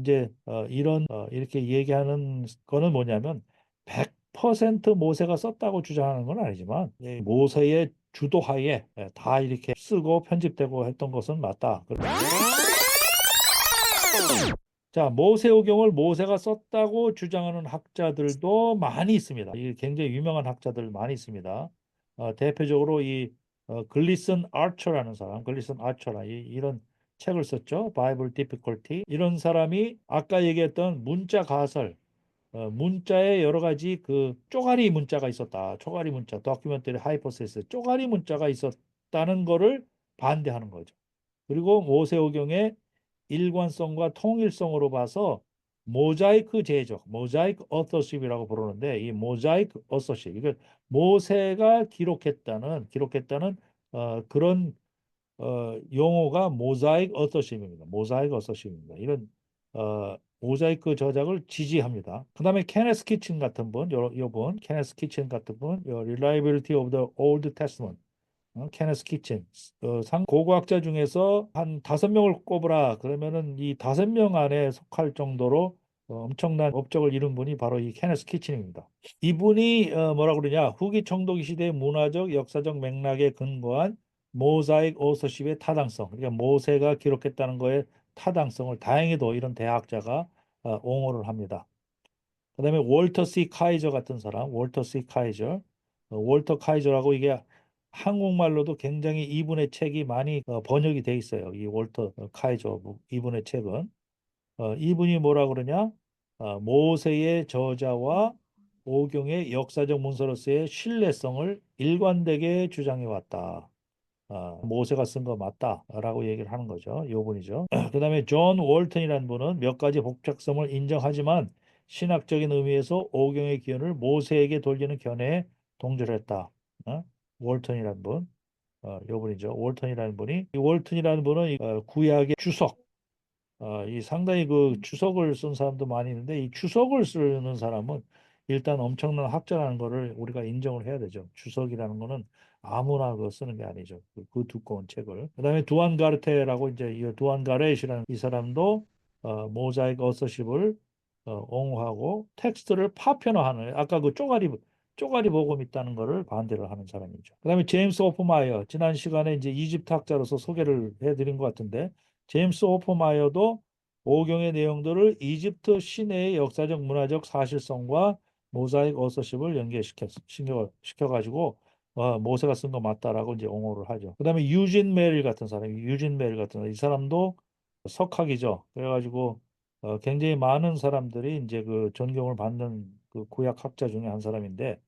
이제 이런 이렇게 얘기하는 거는 뭐냐면 100% 모세가 썼다고 주장하는 건 아니지만 모세의 주도하에 다 이렇게 쓰고 편집되고 했던 것은 맞다. 자, 모세오경을 모세가 썼다고 주장하는 학자들도 많이 있습니다. 이 굉장히 유명한 학자들 많이 있습니다. 대표적으로 이 글리슨 아처라는 사람, 글리슨 아처라 이런 책을 썼죠. 바이블 디피컬티. 이런 사람이 아까 얘기했던 문자 가설, 문자에 여러 가지 그 쪼가리 문자가 있었다. 쪼가리 문자, 다큐멘터리 하이포세스, 쪼가리 문자가 있었다는 거를 반대하는 거죠. 그리고 모세오경의 일관성과 통일성으로 봐서 모자이크 제적, 모자이크 어서십이라고 부르는데 이 모자이크 어서십, 이걸 모세가 기록했다는 그런 용어가 모자이크 어서십입니다. 모자이크 어서십입니다. 이런 모자이크 저작을 지지합니다. 그다음에 케네스 키친 같은 분, 요분 케네스 키친 같은 분, Reliability of the Old Testament 케네스 키친 상 고고학자 중에서 한 5명을 꼽으라 그러면은 이 5명 안에 속할 정도로 엄청난 업적을 이룬 분이 바로 이 케네스 키친입니다. 이분이 뭐라 그러냐 후기 청동기 시대의 문화적 역사적 맥락에 근거한 모자익 오서십의 타당성, 그러니까 모세가 기록했다는 거에 타당성을 다행히도 이런 대학자가 옹호를 합니다. 그다음에 월터 C 카이저 같은 사람, 월터 C 카이저, 월터 카이저라고 이게 한국말로도 굉장히 이분의 책이 많이 번역이 돼 있어요. 이 월터 카이저 이분의 책은 이분이 뭐라 그러냐? 모세의 저자와 오경의 역사적 문서로서의 신뢰성을 일관되게 주장해 왔다. 모세가 쓴 거 맞다라고 얘기를 하는 거죠. 요 분이죠. 그다음에 존 월턴이라는 분은 몇 가지 복잡성을 인정하지만 신학적인 의미에서 오경의 기원을 모세에게 돌리는 견해에 동조했다. 월턴이라는 분, 요 분이죠. 월턴이라는 분이 이 월턴이라는 분은 구약의 주석, 이 상당히 그 주석을 쓴 사람도 많이 있는데 이 주석을 쓰는 사람은 일단 엄청난 학자라는 거를 우리가 인정을 해야 되죠. 주석이라는 거는 아무나 그 쓰는 게 아니죠. 그 두꺼운 책을. 그다음에 두안 가르테라고 이제 이 두안 가렛이라는 이 사람도 모자이크 어서십을 옹호하고 텍스트를 파편화하는 아까 그 쪼가리 복음 있다는 거를 반대를 하는 사람이죠. 그다음에 제임스 오프마이어 지난 시간에 이제 이집트 학자로서 소개를 해드린 것 같은데 제임스 오퍼마이어도 오경의 내용들을 이집트 시내의 역사적 문화적 사실성과 모자이크 어서십을 연계시켜가지고 모세가 쓴 거 맞다라고 이제 옹호를 하죠. 그다음에 유진 메릴 같은 사람, 이 사람도 석학이죠. 그래가지고 굉장히 많은 사람들이 이제 그 존경을 받는 그 구약 학자 중에 한 사람인데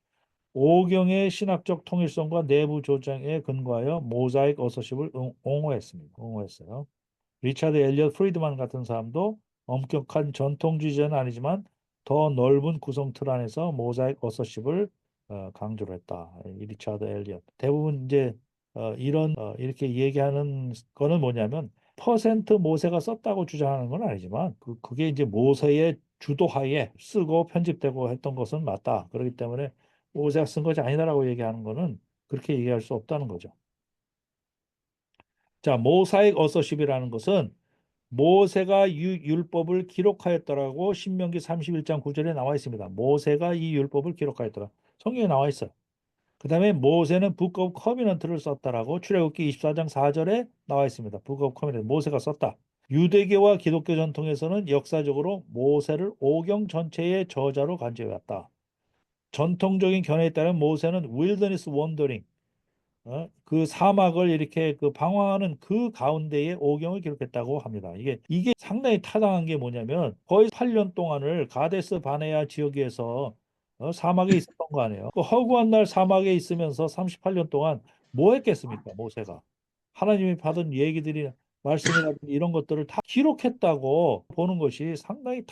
오경의 신학적 통일성과 내부 조장에 근거하여 모자이크 어서십을 옹호했어요. 리차드 엘리엇 프리드만 같은 사람도 엄격한 전통주의자는 아니지만 더 넓은 구성 틀 안에서 모자이크 어서십을 강조를 했다. 이 리차드 엘리엇. 대부분 이제 이런 이렇게 얘기하는 거는 뭐냐면 퍼센트 모세가 썼다고 주장하는 건 아니지만 그게 이제 모세의 주도하에 쓰고 편집되고 했던 것은 맞다. 그렇기 때문에 모세가 쓴 것이 아니다라고 얘기하는 거는 그렇게 얘기할 수 없다는 거죠. 자, 모사익 어서십이라는 것은 모세가 율법을 기록하였더라고 신명기 31장 9절에 나와 있습니다. 모세가 이 율법을 기록하였더라. 성경에 나와 있어요. 그 다음에 모세는 북 오브 커비넌트를 썼다라고 출애굽기 24장 4절에 나와 있습니다. 북 오브 커비넌트 모세가 썼다. 유대교와 기독교 전통에서는 역사적으로 모세를 오경 전체의 저자로 간주해왔다. 전통적인 견해에 따르면 모세는 윌더니스 원더링 그 사막을 이렇게 그 방황하는 그 가운데에 오경을 기록했다고 합니다. 이게 상당히 타당한 게 뭐냐면 거의 8년 동안을 가데스 바네아 지역에서 사막에 있었던 거 아니에요. 그 허구한 날 사막에 있으면서 38년 동안 뭐 했겠습니까, 모세가? 하나님이 받은 얘기들이 말씀이라든지 이런 것들을 다 기록했다고 보는 것이 상당히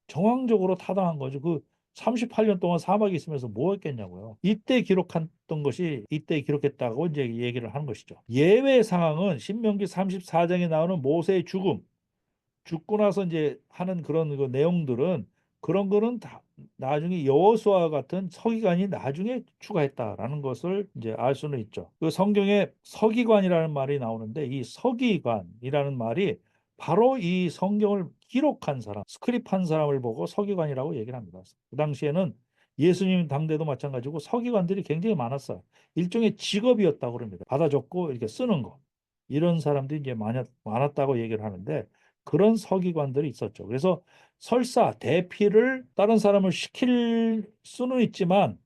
정황적으로 타당한 거죠. 그 38년 동안 사막에 있으면서 뭐 했겠냐고요. 이때 기록했던 것이 이때 기록했다고 이제 얘기를 하는 것이죠. 예외 상황은 신명기 34장에 나오는 모세의 죽고 나서 이제 하는 그런 그 내용들은 그런 거는 다 나중에 여호수아와 같은 서기관이 나중에 추가했다라는 것을 이제 알 수는 있죠. 그 성경에 서기관이라는 말이 나오는데 이 서기관이라는 말이 바로 이 성경을 기록한 사람, 스크립한 사람을 보고 서기관이라고 얘기를 합니다. 그 당시에는 예수님 당대도 마찬가지고 서기관들이 굉장히 많았어요. 일종의 직업이었다고 그럽니다. 받아 적고 이렇게 쓰는 거. 이런 사람들이 이제 많았다고 얘기를 하는데 그런 서기관들이 있었죠. 그래서 설사 대피를 다른 사람을 시킬 수는 있지만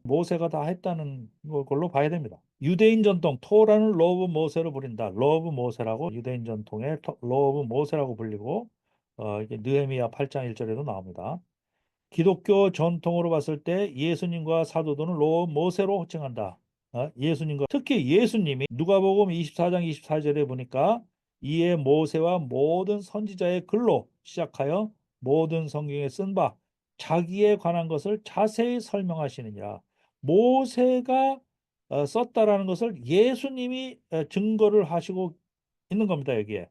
모세가 다 했다는 걸로 봐야 됩니다. 유대인 전통 토라는 로브 모세로 부린다. 로브 모세라고 유대인 전통의 로브 모세라고 불리고 이게 느헤미야 8장 1절에도 나옵니다. 기독교 전통으로 봤을 때 예수님과 사도들은 로 모세로 호칭한다. 예수님과 특히 예수님이 누가복음 24장 24절에 보니까 이에 모세와 모든 선지자의 글로 시작하여 모든 성경에 쓴 바 자기에 관한 것을 자세히 설명하시느니라. 모세가 썼다라는 것을 예수님이 증거를 하시고 있는 겁니다, 여기에.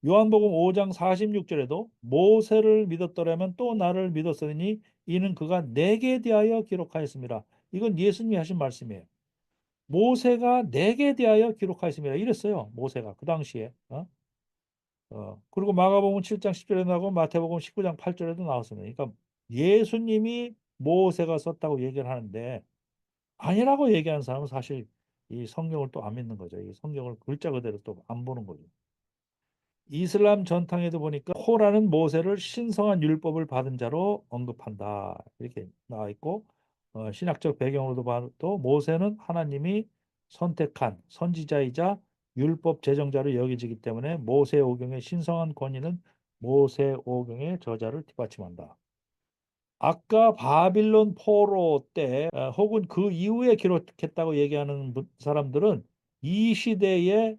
요한복음 5장 46절에도 모세를 믿었더라면 또 나를 믿었으니 이는 그가 내게 대하여 기록하였습니다. 이건 예수님이 하신 말씀이에요. 모세가 내게 대하여 기록하였습니다. 이랬어요. 모세가 그 당시에. 그리고 마가복음 7장 10절에 나오고 마태복음 19장 8절에도 나왔습니다. 그러니까 예수님이 모세가 썼다고 얘기를 하는데 아니라고 얘기하는 사람은 사실 이 성경을 또 안 믿는 거죠. 이 성경을 글자 그대로 또 안 보는 거죠. 이슬람 전통에도 보니까 코라는 모세를 신성한 율법을 받은 자로 언급한다. 이렇게 나와 있고 신학적 배경으로도 봐도 모세는 하나님이 선택한 선지자이자 율법 제정자로 여겨지기 때문에 모세오경의 신성한 권위는 모세오경의 저자를 뒷받침한다. 아까 바빌론 포로 때 혹은 그 이후에 기록했다고 얘기하는 사람들은 이 시대에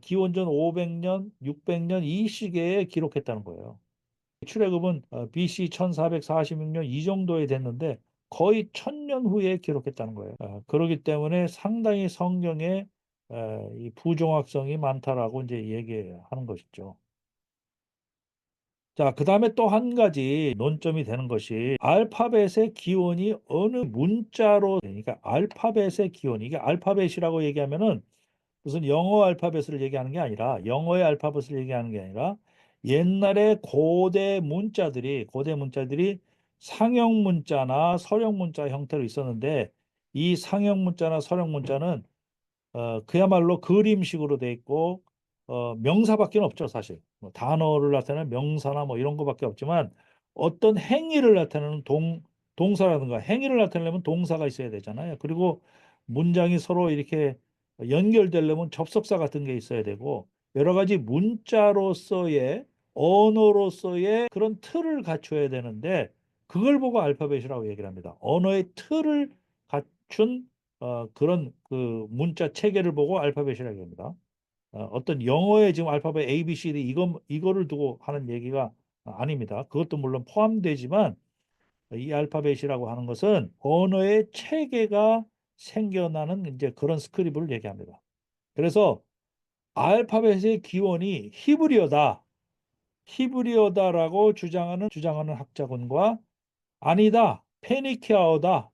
기원전 500년, 600년 이 시기에 기록했다는 거예요. 출애굽은 BC 1446년 이 정도에 됐는데 거의 1000년 후에 기록했다는 거예요. 그렇기 때문에 상당히 성경에 이 부정확성이 많다라고 이제 얘기하는 것이죠. 자, 그 다음에 또 한 가지 논점이 되는 것이 알파벳의 기원이 어느 문자로, 그러니까 알파벳의 기원, 이게 알파벳이라고 얘기하면은 무슨 영어 알파벳을 얘기하는 게 아니라, 영어의 알파벳을 얘기하는 게 아니라, 옛날에 고대 문자들이 상형 문자나 서령 문자 형태로 있었는데, 이 상형 문자나 서령 문자는 그야말로 그림식으로 돼 있고 명사밖에 없죠, 사실. 뭐 단어를 나타내는 명사나 뭐 이런 거밖에 없지만 어떤 행위를 나타내는 동사라든가 행위를 나타내려면 동사가 있어야 되잖아요. 그리고 문장이 서로 이렇게 연결되려면 접속사 같은 게 있어야 되고 여러 가지 문자로서의 언어로서의 그런 틀을 갖춰야 되는데 그걸 보고 알파벳이라고 얘기를 합니다. 언어의 틀을 갖춘 그런 그 문자 체계를 보고 알파벳이라고 합니다. 어떤 영어의 지금 알파벳 A, B, C, D 이거를 두고 하는 얘기가 아닙니다. 그것도 물론 포함되지만 이 알파벳이라고 하는 것은 언어의 체계가 생겨나는 이제 그런 스크립을 얘기합니다. 그래서 알파벳의 기원이 히브리어다라고 주장하는 학자군과 아니다. 페니키아어가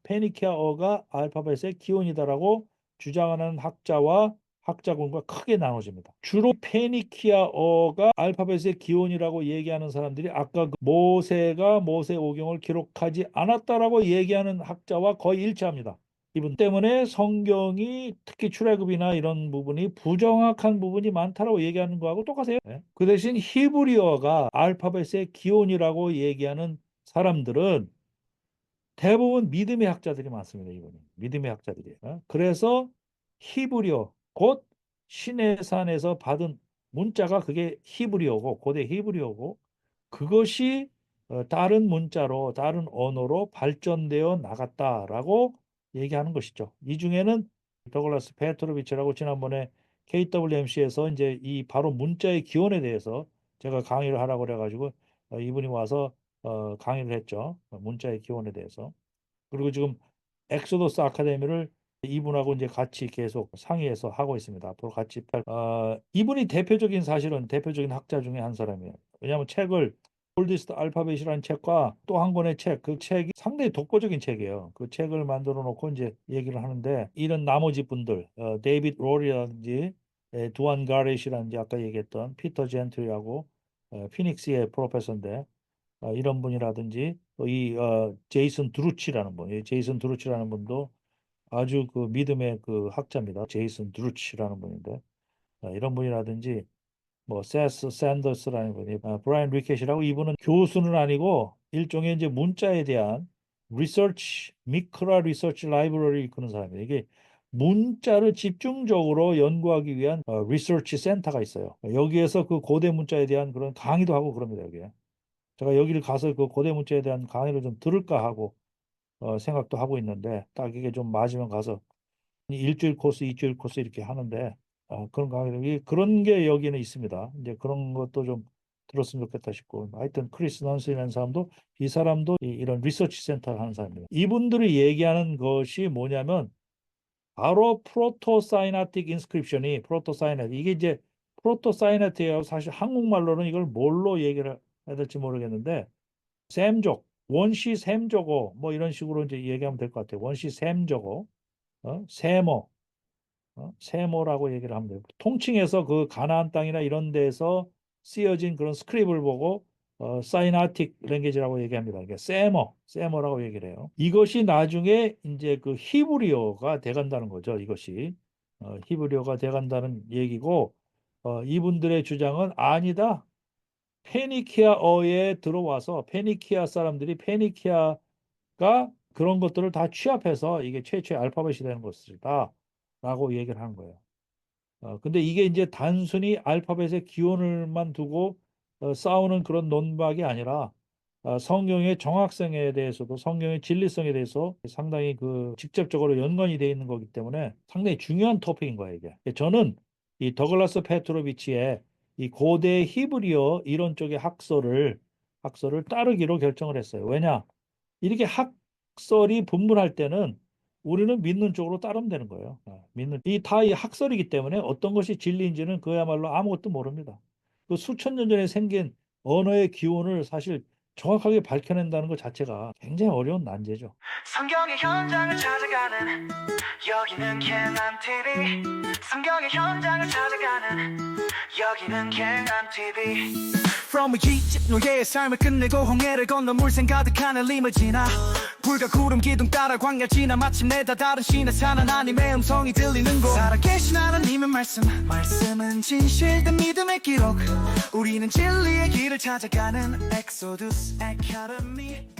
알파벳의 기원이다라고 주장하는 학자군과 크게 나눠집니다. 주로 페니키아어가 알파벳의 기원이라고 얘기하는 사람들이 아까 그 모세가 모세오경을 기록하지 않았다라고 얘기하는 학자와 거의 일치합니다. 이분 때문에 성경이 특히 출애굽이나 이런 부분이 부정확한 부분이 많다라고 얘기하는 거하고 똑같아요. 네. 그 대신 히브리어가 알파벳의 기원이라고 얘기하는 사람들은 대부분 믿음의 학자들이 많습니다. 이거는 믿음의 학자들이에요. 그래서 히브리어 곧 신의 산에서 받은 문자가 그게 히브리어고 고대 히브리어고 그것이 다른 문자로 다른 언어로 발전되어 나갔다라고 얘기하는 것이죠. 이 중에는 더글라스 페트로비치라고 지난번에 KWMC에서 이제 이 바로 문자의 기원에 대해서 제가 강의를 하라고 그래가지고 이분이 와서 강의를 했죠. 문자의 기원에 대해서. 그리고 지금 엑소더스 아카데미를 이분하고 이제 같이 계속 상의해서 하고 있습니다. 앞으로 같이 이분이 사실은 대표적인 학자 중에 한 사람이에요. 왜냐하면 책을 올디스트 알파벳이라는 책과 또 한 권의 그 책이 상당히 독보적인 책이에요. 그 책을 만들어 놓고 이제 얘기를 하는데 이런 나머지 분들, 데이빗 롤이라든지 두안 가렛이라는 이제 아까 얘기했던 피터 젠트리하고 피닉스의 프로페서인데 이런 분이라든지 이 제이슨 드루치라는 분, 이 제이슨 드루치라는 분도 아주 그 믿음의 그 학자입니다. 제이슨 드루치라는 분인데 이런 분이라든지 뭐 세스 샌더스라는 분이 브라이언 리켓이라고 이분은 교수는 아니고 일종의 이제 문자에 대한 리서치 미크라 리서치 라이브러리 이끄는 사람이에요. 이게 문자를 집중적으로 연구하기 위한 리서치 센터가 있어요. 여기에서 그 고대 문자에 대한 그런 강의도 하고 그럽니다. 여기에. 제가 여기를 가서 그 고대 문자에 대한 강의를 좀 들을까 하고 생각도 하고 있는데 딱 이게 좀 맞으면 가서 일주일 코스, 이주일 코스 이렇게 하는데 그런 강의들이 그런 게 여기는 있습니다. 이제 그런 것도 좀 들었으면 좋겠다 싶고 하여튼 크리스 넌슨이라는 사람도 이 사람도 이런 리서치 센터를 하는 사람입니다. 이분들이 얘기하는 것이 뭐냐면 바로 프로토사이나틱 인스크립션이 프로토사이나틱 이게 이제 프로토사이나틱이라고 사실 한국말로는 이걸 뭘로 얘기를 해야 될지 모르겠는데 셈족, 원시 셈족어 뭐 이런 식으로 이제 얘기하면 될 것 같아요. 원시 셈족어, 세모, 세모라고 얘기를 하면 돼요. 통칭해서 그 가나안 땅이나 이런 데서 쓰여진 그런 스크립을 보고 사이나틱 랭귀지라고 얘기합니다. 이게 세모라고 얘기를 해요. 이것이 나중에 이제 그 히브리어가 돼간다는 거죠. 이것이 히브리어가 돼간다는 얘기고 이분들의 주장은 아니다. 페니키아어에 들어와서 페니키아 사람들이 페니키아가 그런 것들을 다 취합해서 이게 최초의 알파벳이 되는 것이다라고 얘기를 하는 거예요. 근데 이게 이제 단순히 알파벳의 기원을만 두고 싸우는 그런 논박이 아니라 성경의 정확성에 대해서도 성경의 진리성에 대해서 상당히 그 직접적으로 연관이 되어 있는 거기 때문에 상당히 중요한 토픽인 거예요, 이게. 저는 이 더글라스 페트로비치의 이 고대 히브리어 이론 쪽의 학설을 따르기로 결정을 했어요. 왜냐? 이렇게 학설이 분분할 때는 우리는 믿는 쪽으로 따르면 되는 거예요. 믿는 이 다 이 학설이기 때문에 어떤 것이 진리인지는 그야말로 아무것도 모릅니다. 그 수천 년 전에 생긴 언어의 기원을 사실 정확하게 밝혀낸다는 것 자체가 굉장히 어려운 난제죠. 성경의 현장을 찾아가는 여기는 갱한 TV. 성경의 현장을 찾아가는 여기는 갱한 TV. From 이집 노예의 삶을 끝내고 홍해를 건너 물샘 가득한 엘림을 지나 불과 구름 기둥 따라 광야 지나 마침내 다 다른 신의 산 하나님의 음성이 들리는 곳. 살아계신 하나님의 말씀은 진실된 믿음의 기록. 우리는 진리의 길을 찾아가는 엑소두스 아카데미.